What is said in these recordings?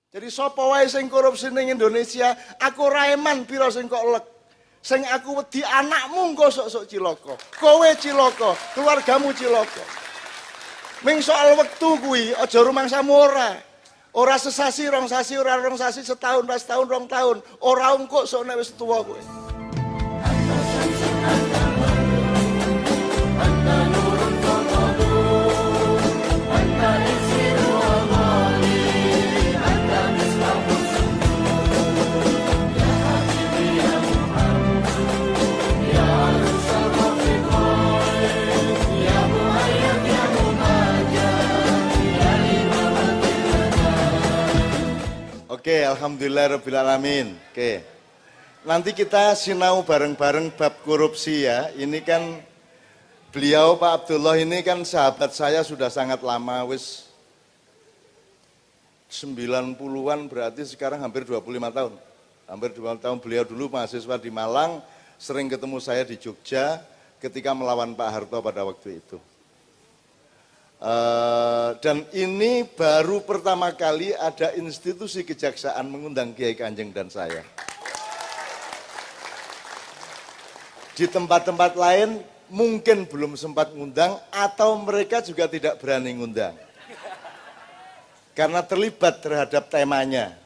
Jadi sapa wae sing korupsi ning Indonesia, aku ora eman pira sing kok lek. Sing aku wedi anakmu engko sok-sok cilaka. Kowe cilaka, keluargamu cilaka. Ming soal wektu kuwi aja rumangsamu ora. Ora sesasi, rong sasi, ora rong sasi, setahun, pas setahun, rong tahun. Ora engko sok nek wis tuwa kowe. Oke, alhamdulillahirrabbilalamin. Oke, nanti kita sinau bareng-bareng bab korupsi ya. Ini kan beliau Pak Abdullah ini kan sahabat saya sudah sangat lama, wis 90-an berarti sekarang hampir 25 tahun. Hampir 25 tahun beliau dulu mahasiswa di Malang, sering ketemu saya di Jogja ketika melawan Pak Harto pada waktu itu. Dan ini baru pertama kali ada institusi kejaksaan mengundang Kiai Kanjeng dan saya. Di tempat-tempat lain mungkin belum sempat ngundang atau mereka juga tidak berani ngundang. Karena terlibat terhadap temanya.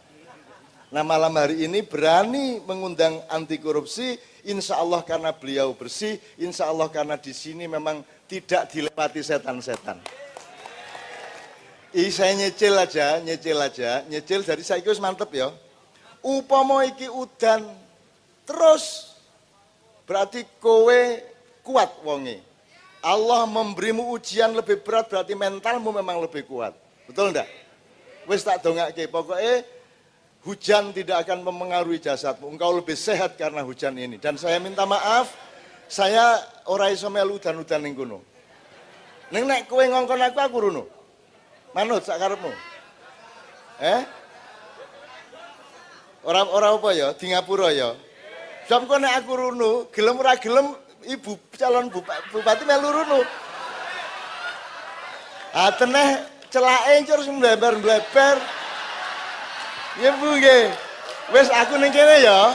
Nah malam hari ini berani mengundang anti korupsi, insya Allah karena beliau bersih, insya Allah karena di sini memang tidak dilewati setan-setan. Saya nyecil aja, nyecil dari saya itu mantep ya. Upama iki udan terus berarti kowe kuat wonge. Allah memberimu ujian lebih berat berarti mentalmu memang lebih kuat. Betul enggak? Wis tak dongake, pokoknya hujan tidak akan mempengaruhi jasadmu. Engkau lebih sehat karena hujan ini. Dan saya minta maaf, saya ora iso melu udan-udan ning kono. Ning nek kowe ngongkon aku rono. Manut sak karepmu. Ora apa ya, di ngapura ya. Jam kok nek aku rono, gelem ora gelem ibu calon bupati melu rono. Teneh celake terus mbleber-mbleber. Ya Bu nggih. Wis aku ning kene ya.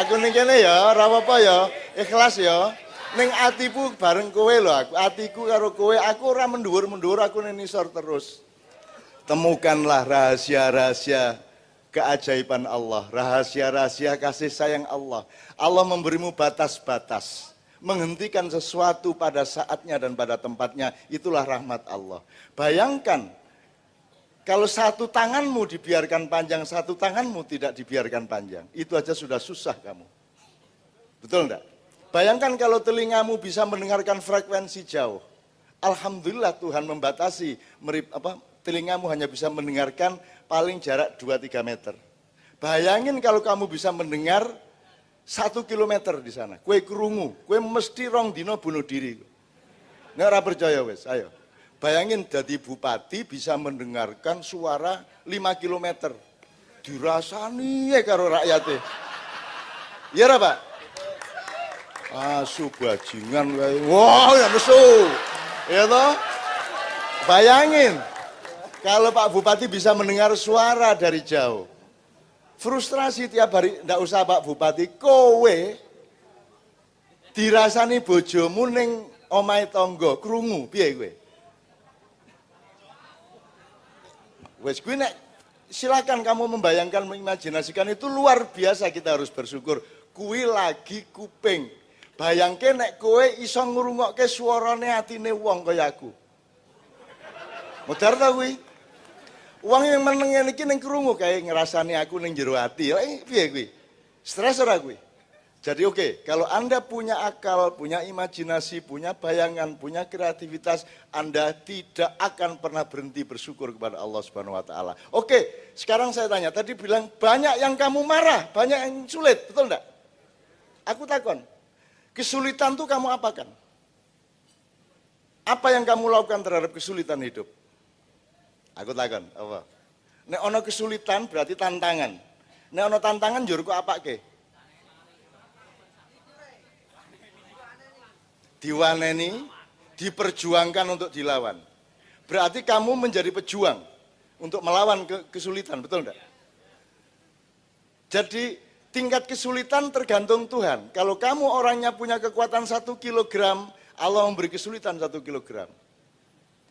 Aku ning kene ya, ora apa-apa ya. Ikhlas ya. Ning atiku bareng kowe lho aku. Atiku karo kowe, aku ora mendur-mendur, aku ning nisor terus. Temukanlah rahasia-rahasia keajaiban Allah, rahasia-rahasia kasih sayang Allah. Allah memberimu batas-batas. Menghentikan sesuatu pada saatnya dan pada tempatnya, itulah rahmat Allah. Bayangkan kalau satu tanganmu dibiarkan panjang, satu tanganmu tidak dibiarkan panjang. Itu aja sudah susah kamu. Betul enggak? Bayangkan kalau telingamu bisa mendengarkan frekuensi jauh. Alhamdulillah Tuhan membatasi, telingamu hanya bisa mendengarkan paling jarak 2-3 meter. Bayangin kalau kamu bisa mendengar 1 kilometer di sana. Kue kerungu, kue mesti rong dino bunuh diri. Nek ora percaya wes, ayo. Bayangin jadi bupati bisa mendengarkan suara 5 kilometer. Dirasani ya karo rakyatnya. Iya ora Pak? Bajingan kayak, wah ya nesu, ya toh. Bayangin, kalau Pak Bupati bisa mendengar suara dari jauh, frustrasi tiap hari, ndak usah Pak Bupati, kowe dirasani bojomu ning omahe tangga, krungu, piye kowe? Wes kuwi nek silakan kamu membayangkan, mengimajinasikan itu luar biasa, kita harus bersyukur. Kuwi lagi kuping. Bayangke nek kowe iso ngrungokke suarane atine wong kaya aku. Modar ta kuwi? Wong yang meneng ngene iki ning krungu kae ngrasani aku ning jero ati. Piye kuwi? Stres ora kuwi? Jadi oke, kalau Anda punya akal, punya imajinasi, punya bayangan, punya kreativitas, Anda tidak akan pernah berhenti bersyukur kepada Allah Subhanahu wa taala. Oke, sekarang saya tanya, tadi bilang banyak yang kamu marah, banyak yang sulit, betul enggak? Aku takon. Kesulitan itu kamu apakan? Apa yang kamu lakukan terhadap kesulitan hidup? Aku takon, apa? Nek ono kesulitan berarti tantangan. Nek ono tantangan njur kok apake? Diwaneni, diperjuangkan untuk dilawan. Berarti kamu menjadi pejuang. untuk melawan kesulitan, betul enggak? Jadi tingkat kesulitan tergantung Tuhan. Kalau kamu orangnya punya kekuatan 1 kilogram, Allah memberi kesulitan 1 kilogram.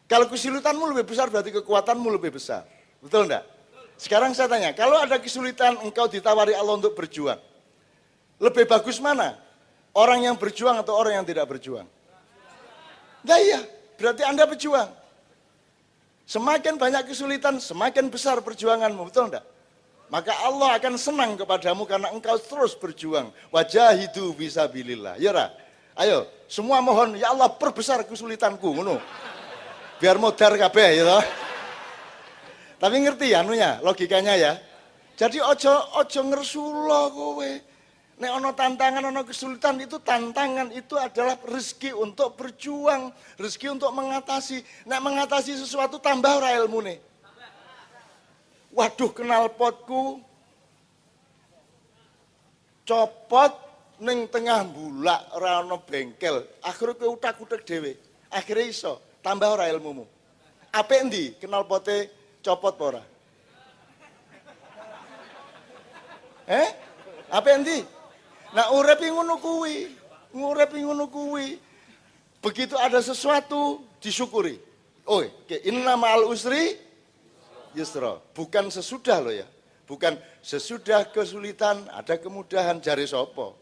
Kalau kesulitanmu lebih besar berarti kekuatanmu lebih besar. Betul enggak? Sekarang saya tanya, kalau ada kesulitan engkau ditawari Allah untuk berjuang, lebih bagus mana? Orang yang berjuang atau orang yang tidak berjuang? Nah iya, berarti Anda berjuang. Semakin banyak kesulitan, semakin besar perjuanganmu, betul enggak? Maka Allah akan senang kepadamu karena engkau terus berjuang. Wajahidu fisabilillah. Ya Ra? Ayo, semua mohon, ya Allah perbesar kesulitanku, ngono. Biar modar kabeh ya toh. Tapi ngerti ya anunya, logikanya ya. Jadi ojo ngersula kowe. Nek ono tantangan, ono kesulitan, itu tantangan, itu adalah rezeki untuk berjuang, rezeki untuk mengatasi. Nek mengatasi sesuatu tambah ora ilmune. Waduh, knalpotku copot ning tengah bulak, ora ono bengkel. Akhire kowe utak-utek dhewe. Akhire iso tambah ora ilmumu. Apik endi knalpote copot apa ora? Apik endi? Nah, urip ngono kuwi. Begitu ada sesuatu disyukuri. Oh, inna ma'al usri yusra. Bukan sesudah loh ya. Bukan sesudah kesulitan ada kemudahan, jari sopo.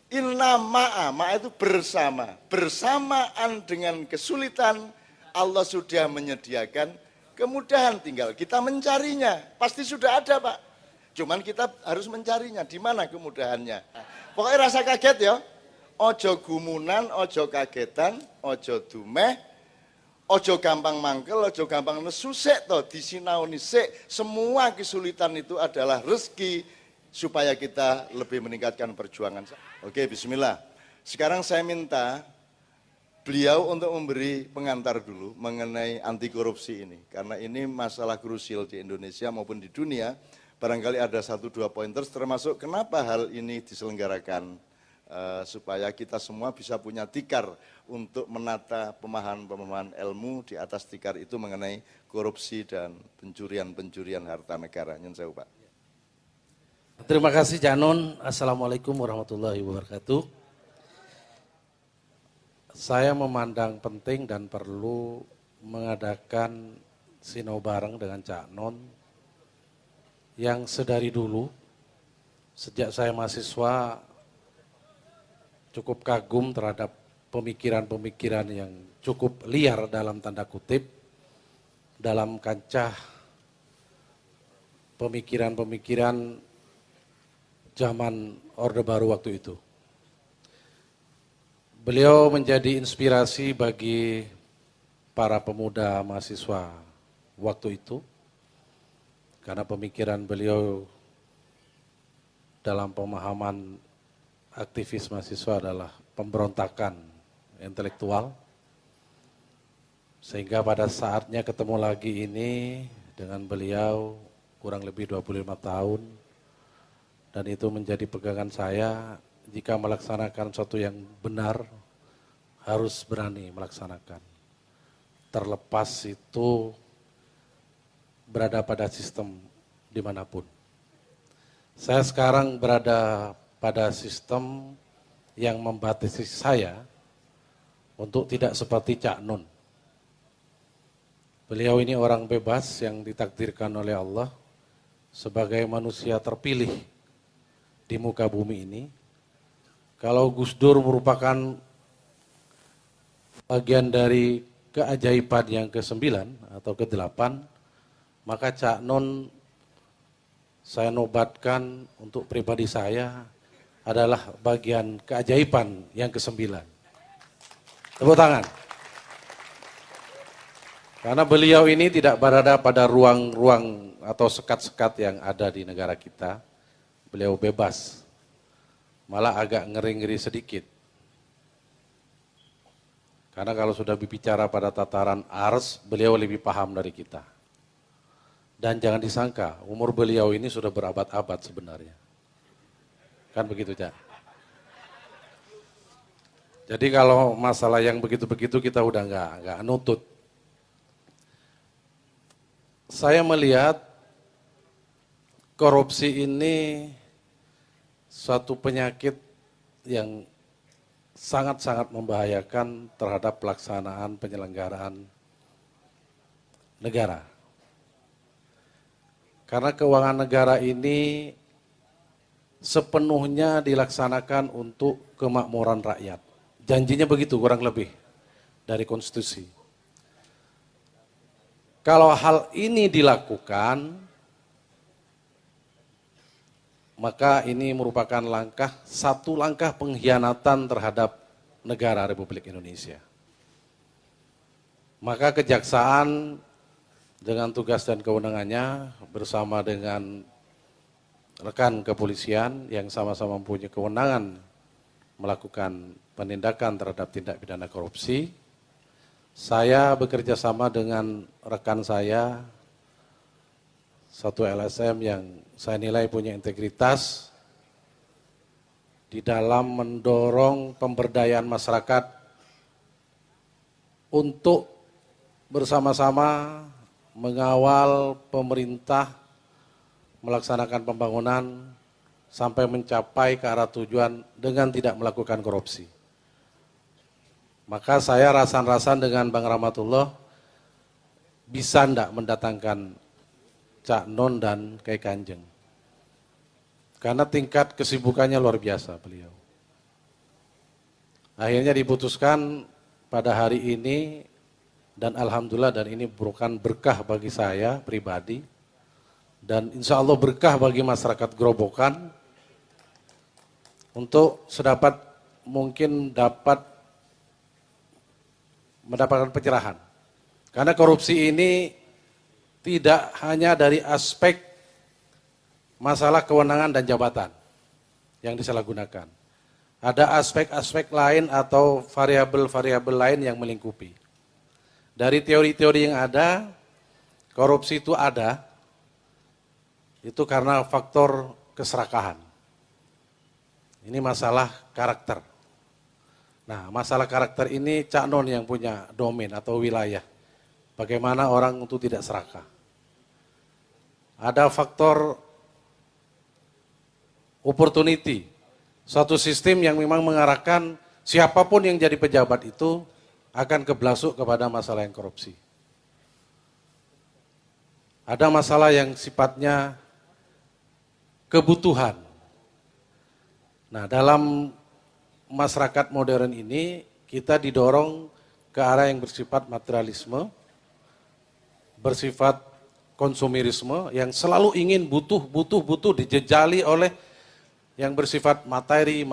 Inna ma'a itu bersama. Bersamaan dengan kesulitan Allah sudah menyediakan kemudahan, tinggal kita mencarinya. Pasti sudah ada, Pak. Cuman kita harus mencarinya, di mana kemudahannya. Pokoknya rasa kaget ya. Ojo gumunan, ojo kagetan, ojo dumeh, ojo gampang mangkel, ojo gampang nesu, sik to disinaoni sik. Semua kesulitan itu adalah rezeki supaya kita lebih meningkatkan perjuangan. Oke, bismillah. Sekarang saya minta beliau untuk memberi pengantar dulu mengenai anti korupsi ini. Karena ini masalah krusial di Indonesia maupun di dunia. Barangkali ada 1-2 pointers termasuk kenapa hal ini diselenggarakan supaya kita semua bisa punya tikar untuk menata pemahaman-pemahaman ilmu di atas tikar itu mengenai korupsi dan pencurian harta negara. Nyun sewu, Pak. Terima kasih Cak Nun. Assalamualaikum warahmatullahi wabarakatuh. Saya memandang penting dan perlu mengadakan sinau bareng dengan Cak Nun yang sedari dulu, sejak saya mahasiswa cukup kagum terhadap pemikiran-pemikiran yang cukup liar dalam tanda kutip, dalam kancah pemikiran-pemikiran zaman Orde Baru waktu itu. Beliau menjadi inspirasi bagi para pemuda mahasiswa waktu itu, karena pemikiran beliau dalam pemahaman aktivis mahasiswa adalah pemberontakan intelektual. Sehingga pada saatnya ketemu lagi ini dengan beliau kurang lebih 25 tahun, dan itu menjadi pegangan saya, jika melaksanakan sesuatu yang benar harus berani melaksanakan. Terlepas itu berada pada sistem dimanapun. Saya sekarang berada pada sistem yang membatasi saya untuk tidak seperti Cak Nun. Beliau ini orang bebas yang ditakdirkan oleh Allah sebagai manusia terpilih di muka bumi ini. Kalau Gus Dur merupakan bagian dari keajaiban yang ke-9 atau ke-8, maka Cak Nun saya nobatkan untuk pribadi saya adalah bagian keajaiban yang ke-9. Tepuk tangan. Karena beliau ini tidak berada pada ruang-ruang atau sekat-sekat yang ada di negara kita. Beliau bebas, malah agak ngeri-ngeri sedikit. Karena kalau sudah berbicara pada tataran ars, beliau lebih paham dari kita. Dan jangan disangka, umur beliau ini sudah berabad-abad sebenarnya. Kan begitu, Cak? Jadi kalau masalah yang begitu-begitu kita udah nggak nutut. saya melihat korupsi ini suatu penyakit yang sangat-sangat membahayakan terhadap pelaksanaan penyelenggaraan negara. Karena keuangan negara ini sepenuhnya dilaksanakan untuk kemakmuran rakyat. Janjinya begitu kurang lebih dari konstitusi. Kalau hal ini dilakukan, maka ini merupakan satu langkah pengkhianatan terhadap negara Republik Indonesia. Maka kejaksaan dengan tugas dan kewenangannya bersama dengan rekan kepolisian yang sama-sama mempunyai kewenangan melakukan penindakan terhadap tindak pidana korupsi. Saya bekerja sama dengan rekan saya, satu LSM yang saya nilai punya integritas di dalam mendorong pemberdayaan masyarakat untuk bersama-sama mengawal pemerintah melaksanakan pembangunan sampai mencapai ke arah tujuan dengan tidak melakukan korupsi. Maka saya rasan-rasan dengan Bang Rahmatullah bisa enggak mendatangkan Cak Non dan Kiai Kanjeng. Karena tingkat kesibukannya luar biasa beliau. Akhirnya diputuskan pada hari ini dan alhamdulillah dan ini merupakan berkah bagi saya pribadi dan insya Allah berkah bagi masyarakat Grobogan untuk sedapat mungkin dapat mendapatkan pencerahan. Karena korupsi ini tidak hanya dari aspek masalah kewenangan dan jabatan yang disalahgunakan. Ada aspek-aspek lain atau variabel-variabel lain yang melingkupi. Dari teori-teori yang ada, korupsi itu ada, itu karena faktor keserakahan. Ini masalah karakter. Nah, masalah karakter ini Cak Non yang punya domain atau wilayah. Bagaimana orang untuk tidak serakah. Ada faktor opportunity. Suatu sistem yang memang mengarahkan siapapun yang jadi pejabat itu akan keblasuk kepada masalah yang korupsi. Ada masalah yang sifatnya kebutuhan. Nah, dalam masyarakat modern ini kita didorong ke arah yang bersifat materialisme, bersifat konsumerisme yang selalu ingin butuh dijejali oleh yang bersifat materi.